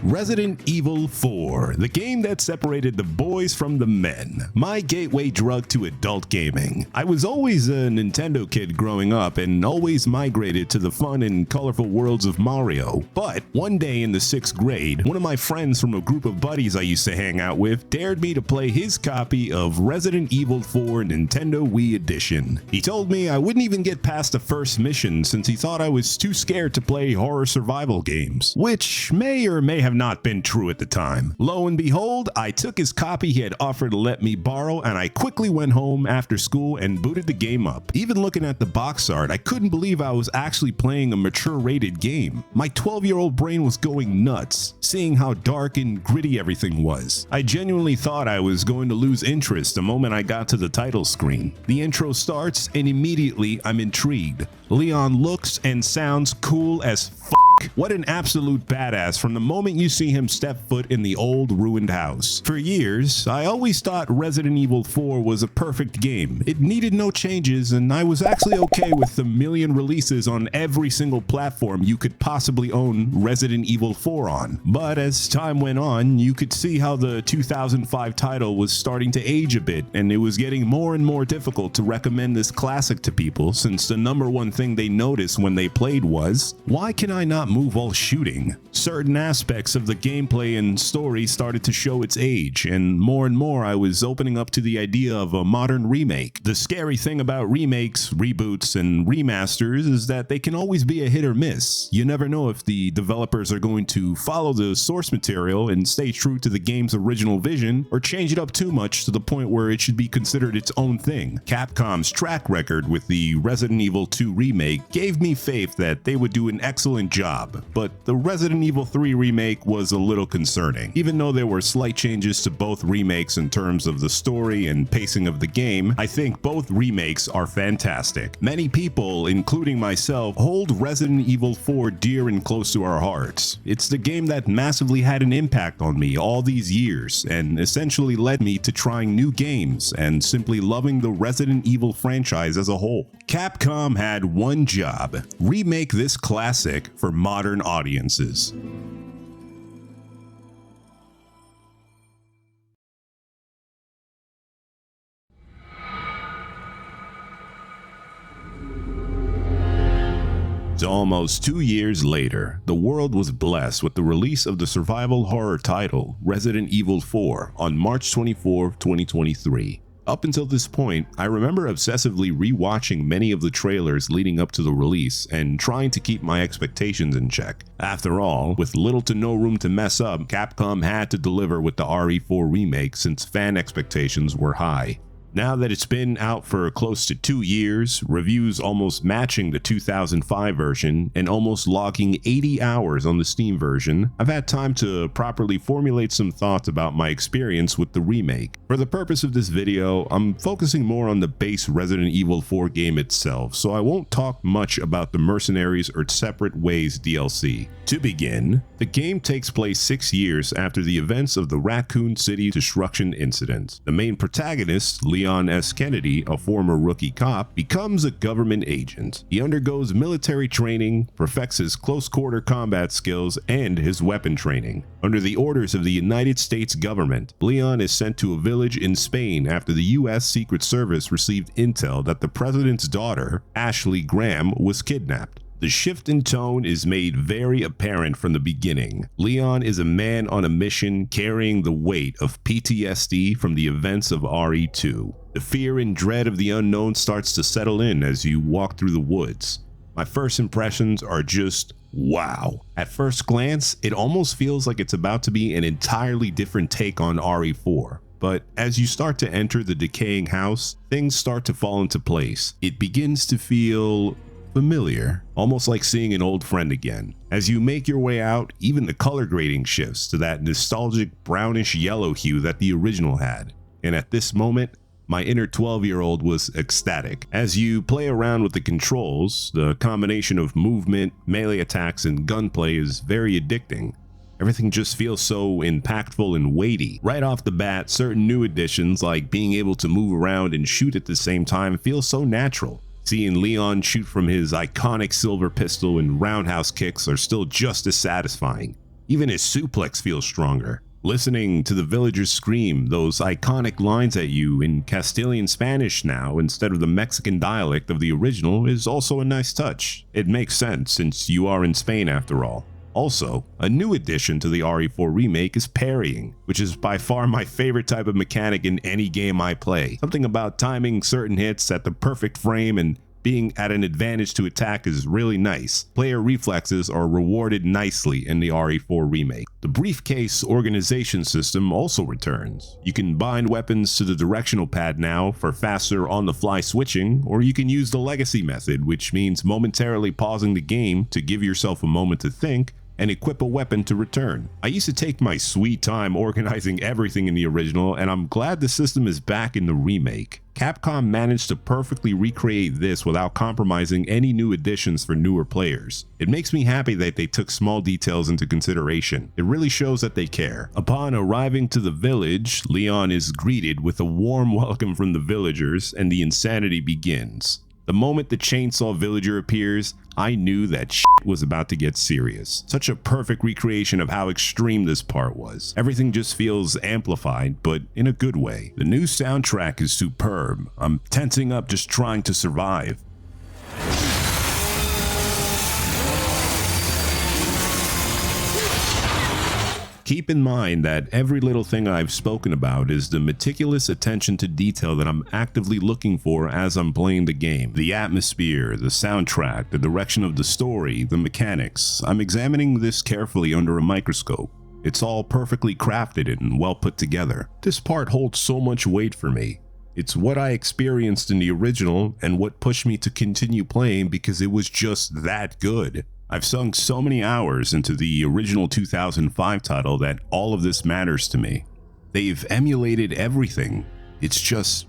Resident Evil 4, the game that separated the boys from the men. My gateway drug to adult gaming. I was always a Nintendo kid growing up and always migrated to the fun and colorful worlds of Mario. But one day in the 6th grade, one of my friends from a group of buddies I used to hang out with dared me to play his copy of Resident Evil 4 Nintendo Wii Edition. He told me I wouldn't even get past the first mission since he thought I was too scared to play horror survival games, which may or may have not been true at the time. Lo and behold, I took his copy he had offered to let me borrow, and I quickly went home after school and booted the game up. Even looking at the box art, I couldn't believe I was actually playing a mature rated game. My 12-year-old brain was going nuts, seeing how dark and gritty everything was. I genuinely thought I was going to lose interest the moment I got to the title screen. The intro starts and immediately I'm intrigued. Leon looks and sounds cool as f***. What an absolute badass from the moment you see him step foot in the old ruined house. For years, I always thought Resident Evil 4 was a perfect game. It needed no changes, and I was actually okay with the million releases on every single platform you could possibly own Resident Evil 4 on. But as time went on, you could see how the 2005 title was starting to age a bit, and it was getting more and more difficult to recommend this classic to people, since the number one thing they noticed when they played was, why can I not move while shooting? Certain aspects of the gameplay and story started to show its age, and more I was opening up to the idea of a modern remake. The scary thing about remakes, reboots, and remasters is that they can always be a hit or miss. You never know if the developers are going to follow the source material and stay true to the game's original vision, or change it up too much to the point where it should be considered its own thing. Capcom's track record with the Resident Evil 2 remake gave me faith that they would do an excellent job, but the Resident Evil 3 remake was a little concerning. Even though there were slight changes to both remakes in terms of the story and pacing of the game, I think both remakes are fantastic. Many people, including myself, hold Resident Evil 4 dear and close to our hearts. It's the game that massively had an impact on me all these years and essentially led me to trying new games and simply loving the Resident Evil franchise as a whole. Capcom had one job: remake this classic for modern audiences. Almost 2 years later, the world was blessed with the release of the survival horror title Resident Evil 4 on March 24, 2023. Up until this point, I remember obsessively rewatching many of the trailers leading up to the release and trying to keep my expectations in check. After all, with little to no room to mess up, Capcom had to deliver with the RE4 remake since fan expectations were high. Now that it's been out for close to 2 years, reviews almost matching the 2005 version, and almost logging 80 hours on the Steam version, I've had time to properly formulate some thoughts about my experience with the remake. For the purpose of this video, I'm focusing more on the base Resident Evil 4 game itself, so I won't talk much about the Mercenaries or Separate Ways DLC. To begin, the game takes place 6 years after the events of the Raccoon City destruction incident. The main protagonist, Leon S. Kennedy, a former rookie cop, becomes a government agent. He undergoes military training, perfects his close-quarter combat skills, and his weapon training. Under the orders of the United States government, Leon is sent to a village in Spain after the U.S. Secret Service received intel that the president's daughter, Ashley Graham, was kidnapped. The shift in tone is made very apparent from the beginning. Leon is a man on a mission carrying the weight of PTSD from the events of RE2. The fear and dread of the unknown starts to settle in as you walk through the woods. My first impressions are just wow. At first glance, it almost feels like it's about to be an entirely different take on RE4. But as you start to enter the decaying house, things start to fall into place. It begins to feel familiar, almost like seeing an old friend again. As you make your way out, even the color grading shifts to that nostalgic brownish yellow hue that the original had. And at this moment, my inner 12-year-old was ecstatic. As you play around with the controls, the combination of movement, melee attacks, and gunplay is very addicting. Everything just feels so impactful and weighty. Right off the bat, certain new additions like being able to move around and shoot at the same time feel so natural. Seeing Leon shoot from his iconic silver pistol and roundhouse kicks are still just as satisfying. Even his suplex feels stronger. Listening to the villagers scream those iconic lines at you in Castilian Spanish now instead of the Mexican dialect of the original is also a nice touch. It makes sense since you are in Spain after all. Also, a new addition to the RE4 remake is parrying, which is by far my favorite type of mechanic in any game I play. Something about timing certain hits at the perfect frame and being at an advantage to attack is really nice. Player reflexes are rewarded nicely in the RE4 remake. The briefcase organization system also returns. You can bind weapons to the directional pad now for faster on-the-fly switching, or you can use the legacy method, which means momentarily pausing the game to give yourself a moment to think and equip a weapon to return. I used to take my sweet time organizing everything in the original, and I'm glad the system is back in the remake. Capcom managed to perfectly recreate this without compromising any new additions for newer players. It makes me happy that they took small details into consideration. It really shows that they care. Upon arriving to the village, Leon is greeted with a warm welcome from the villagers, and the insanity begins. The moment the chainsaw villager appears, I knew that shit was about to get serious. Such a perfect recreation of how extreme this part was. Everything just feels amplified, but in a good way. The new soundtrack is superb. I'm tensing up just trying to survive. Keep in mind that every little thing I've spoken about is the meticulous attention to detail that I'm actively looking for as I'm playing the game. The atmosphere, the soundtrack, the direction of the story, the mechanics. I'm examining this carefully under a microscope. It's all perfectly crafted and well put together. This part holds so much weight for me. It's what I experienced in the original and what pushed me to continue playing because it was just that good. I've sunk so many hours into the original 2005 title that all of this matters to me. They've emulated everything. It's just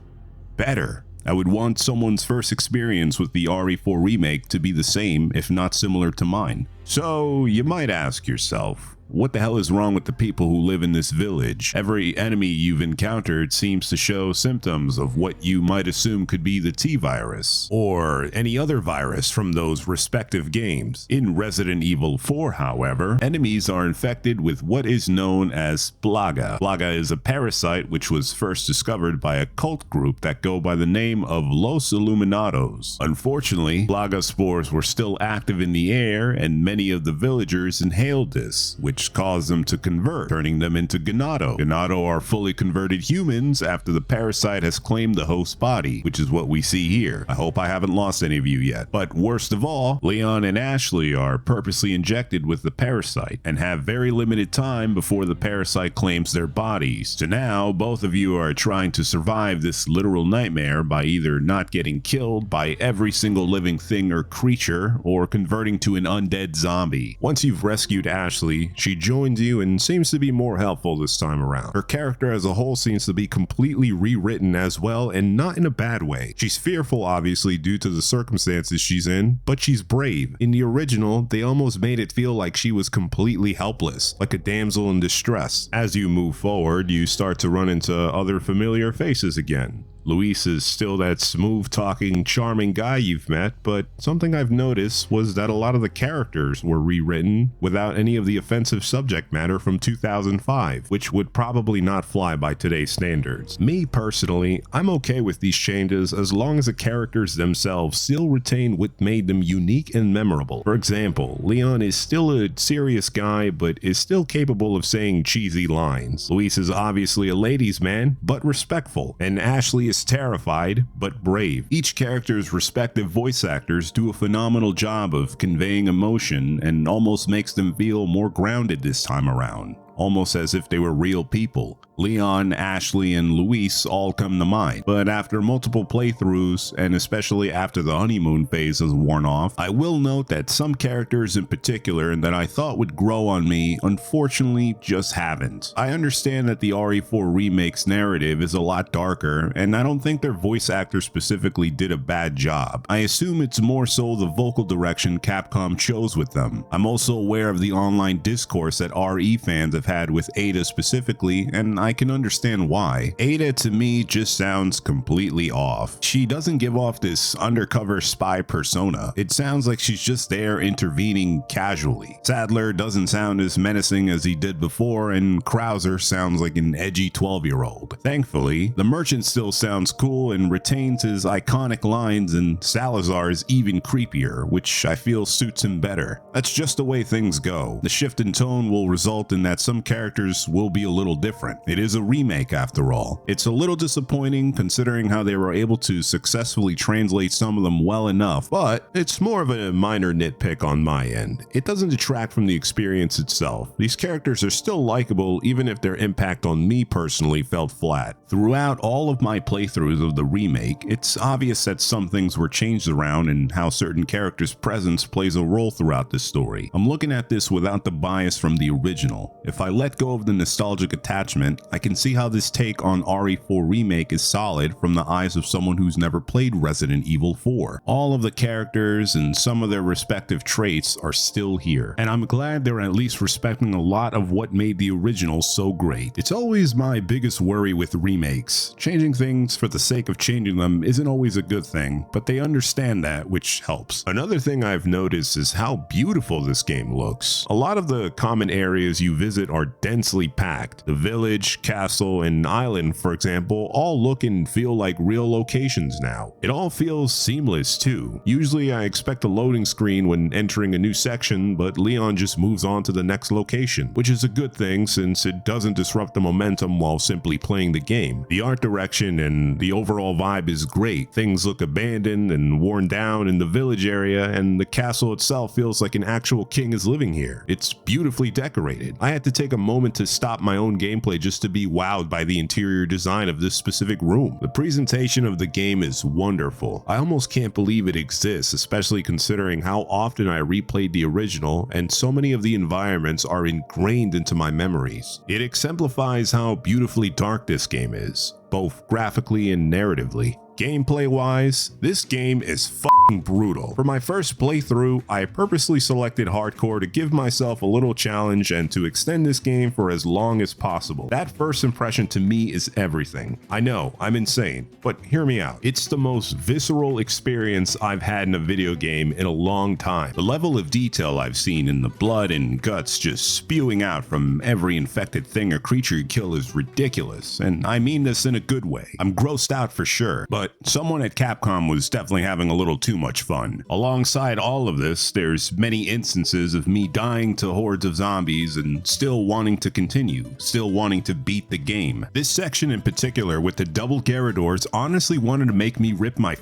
better. I would want someone's first experience with the RE4 remake to be the same, if not similar to mine. So you might ask yourself, what the hell is wrong with the people who live in this village? Every enemy you've encountered seems to show symptoms of what you might assume could be the T-virus, or any other virus from those respective games. In Resident Evil 4, however, enemies are infected with what is known as Plaga. Plaga is a parasite which was first discovered by a cult group that go by the name of Los Illuminados. Unfortunately, Plaga spores were still active in the air, and many of the villagers inhaled this, which caused them to convert, turning them into Ganado. Ganado are fully converted humans after the parasite has claimed the host's body, which is what we see here. I hope I haven't lost any of you yet. But worst of all, Leon and Ashley are purposely injected with the parasite and have very limited time before the parasite claims their bodies. So now, both of you are trying to survive this literal nightmare by either not getting killed by every single living thing or creature, or converting to an undead zombie. Once you've rescued Ashley, she joins you and seems to be more helpful this time around. Her character as a whole seems to be completely rewritten as well, and not in a bad way. She's fearful obviously due to the circumstances she's in, but she's brave. In the original, they almost made it feel like she was completely helpless, like a damsel in distress. As you move forward, you start to run into other familiar faces again. Luis is still that smooth-talking, charming guy you've met, but something I've noticed was that a lot of the characters were rewritten without any of the offensive subject matter from 2005, which would probably not fly by today's standards. Me personally, I'm okay with these changes as long as the characters themselves still retain what made them unique and memorable. For example, Leon is still a serious guy, but is still capable of saying cheesy lines. Luis is obviously a ladies' man, but respectful, and Ashley is terrified, but brave. Each character's respective voice actors do a phenomenal job of conveying emotion and almost makes them feel more grounded this time around, almost as if they were real people. Leon, Ashley, and Luis all come to mind, but after multiple playthroughs, and especially after the honeymoon phase has worn off, I will note that some characters in particular that I thought would grow on me unfortunately just haven't. I understand that the RE4 remake's narrative is a lot darker, and I don't think their voice actors specifically did a bad job. I assume it's more so the vocal direction Capcom chose with them. I'm also aware of the online discourse that RE fans have had with Ada specifically, and I can understand why. Ada to me just sounds completely off. She doesn't give off this undercover spy persona. It sounds like she's just there intervening casually. Sadler doesn't sound as menacing as he did before, and Krauser sounds like an edgy 12-year-old. Thankfully, the merchant still sounds cool and retains his iconic lines, and Salazar is even creepier, which I feel suits him better. That's just the way things go. The shift in tone will result in that some characters will be a little different. It is a remake after all. It's a little disappointing considering how they were able to successfully translate some of them well enough, but it's more of a minor nitpick on my end. It doesn't detract from the experience itself. These characters are still likable even if their impact on me personally felt flat. Throughout all of my playthroughs of the remake, it's obvious that some things were changed around and how certain characters' presence plays a role throughout this story. I'm looking at this without the bias from the original. If I let go of the nostalgic attachment, I can see how this take on RE4 Remake is solid from the eyes of someone who's never played Resident Evil 4. All of the characters and some of their respective traits are still here, and I'm glad they're at least respecting a lot of what made the original so great. It's always my biggest worry with remakes. Changing things for the sake of changing them isn't always a good thing, but they understand that, which helps. Another thing I've noticed is how beautiful this game looks. A lot of the common areas you visit are densely packed. The village, castle, and island, for example, all look and feel like real locations now. It all feels seamless too. Usually I expect a loading screen when entering a new section, but Leon just moves on to the next location, which is a good thing since it doesn't disrupt the momentum while simply playing the game. The art direction and the overall vibe is great. Things look abandoned and worn down in the village area, and the castle itself feels like an actual king is living here. It's beautifully decorated. I had to take a moment to stop my own gameplay just to be wowed by the interior design of this specific room. The presentation of the game is wonderful. I almost can't believe it exists, especially considering how often I replayed the original, and so many of the environments are ingrained into my memories. It exemplifies how beautifully dark this game is, both graphically and narratively. Gameplay wise, this game is fucking brutal. For my first playthrough, I purposely selected hardcore to give myself a little challenge and to extend this game for as long as possible. That first impression to me is everything. I know, I'm insane, but hear me out. It's the most visceral experience I've had in a video game in a long time. The level of detail I've seen in the blood and guts just spewing out from every infected thing or creature you kill is ridiculous, and I mean this in a good way. I'm grossed out for sure, but someone at Capcom was definitely having a little too much fun. Alongside all of this, there's many instances of me dying to hordes of zombies and still wanting to continue, still wanting to beat the game. This section in particular with the double Garradors honestly wanted to make me rip my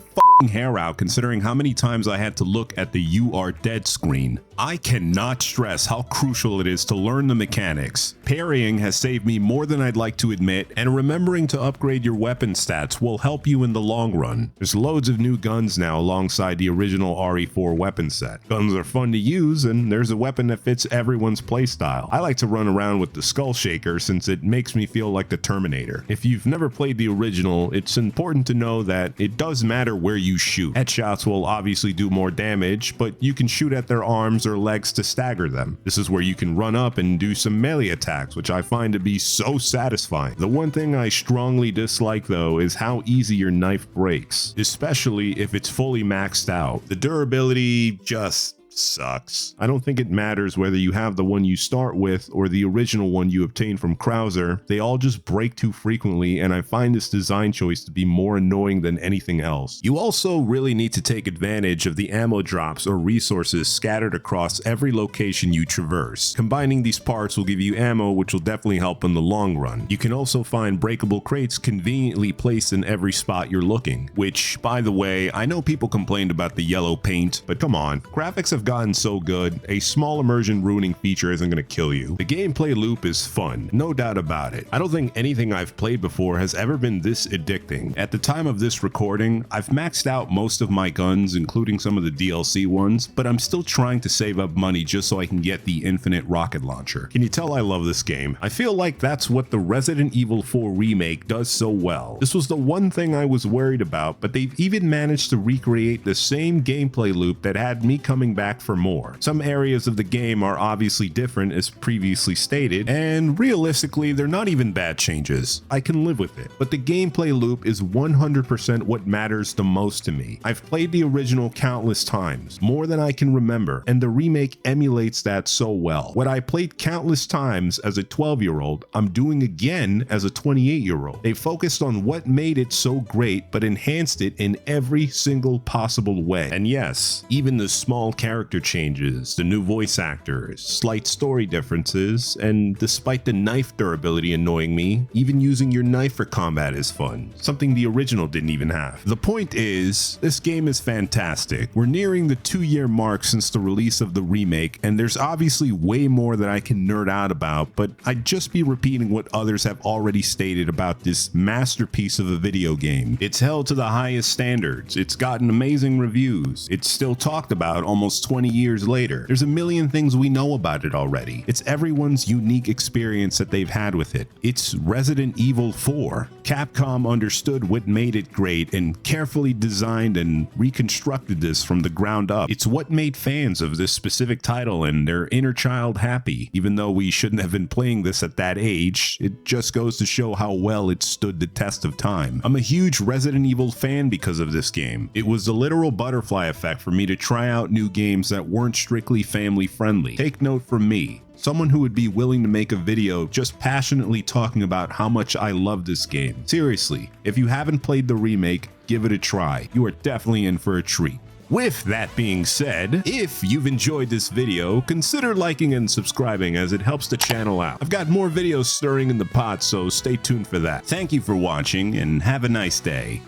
hair out considering how many times I had to look at the "you are dead" screen. I cannot stress how crucial it is to learn the mechanics. Parrying has saved me more than I'd like to admit, and remembering to upgrade your weapon stats will help you in the long run. There's loads of new guns now alongside the original RE4 weapon set. Guns are fun to use, and there's a weapon that fits everyone's playstyle. I like to run around with the Skull Shaker since it makes me feel like the Terminator. If you've never played the original, it's important to know that it does matter where you shoot. Headshots will obviously do more damage, but you can shoot at their arms or legs to stagger them. This is where you can run up and do some melee attacks, which I find to be so satisfying. The one thing I strongly dislike though is how easy your knife breaks, especially if it's fully maxed out. The durability just sucks. I don't think it matters whether you have the one you start with or the original one you obtained from Krauser. They all just break too frequently, and I find this design choice to be more annoying than anything else. You also really need to take advantage of the ammo drops or resources scattered across every location you traverse. Combining these parts will give you ammo, which will definitely help in the long run. You can also find breakable crates conveniently placed in every spot you're looking, which, by the way, I know people complained about the yellow paint, but come on, graphics have gotten so good, a small immersion ruining feature isn't going to kill you. The gameplay loop is fun, no doubt about it. I don't think anything I've played before has ever been this addicting. At the time of this recording, I've maxed out most of my guns, including some of the DLC ones, but I'm still trying to save up money just so I can get the infinite rocket launcher. Can you tell I love this game? I feel like that's what the Resident Evil 4 remake does so well. This was the one thing I was worried about, but they've even managed to recreate the same gameplay loop that had me coming back back for more. Some areas of the game are obviously different as previously stated, and realistically they're not even bad changes. I can live with it. But the gameplay loop is 100% what matters the most to me. I've played the original countless times, more than I can remember, and the remake emulates that so well. What I played countless times as a 12-year-old, I'm doing again as a 28-year-old. They focused on what made it so great, but enhanced it in every single possible way. And yes, even the small character changes, the new voice actors, slight story differences, and despite the knife durability annoying me, even using your knife for combat is fun, something the original didn't even have. The point is, this game is fantastic. We're nearing the 2-year mark since the release of the remake, and there's obviously way more that I can nerd out about, but I'd just be repeating what others have already stated about this masterpiece of a video game. It's held to the highest standards, it's gotten amazing reviews, it's still talked about almost 20 years later. There's a million things we know about it already. It's everyone's unique experience that they've had with it. It's Resident Evil 4. Capcom understood what made it great and carefully designed and reconstructed this from the ground up. It's what made fans of this specific title and their inner child happy. Even though we shouldn't have been playing this at that age, it just goes to show how well it stood the test of time. I'm a huge Resident Evil fan because of this game. It was the literal butterfly effect for me to try out new games that weren't strictly family friendly. Take note from me, someone who would be willing to make a video just passionately talking about how much I love this game. Seriously, if you haven't played the remake, give it a try. You are definitely in for a treat. With that being said, if you've enjoyed this video, consider liking and subscribing as it helps the channel out. I've got more videos stirring in the pot, so stay tuned for that. Thank you for watching and have a nice day.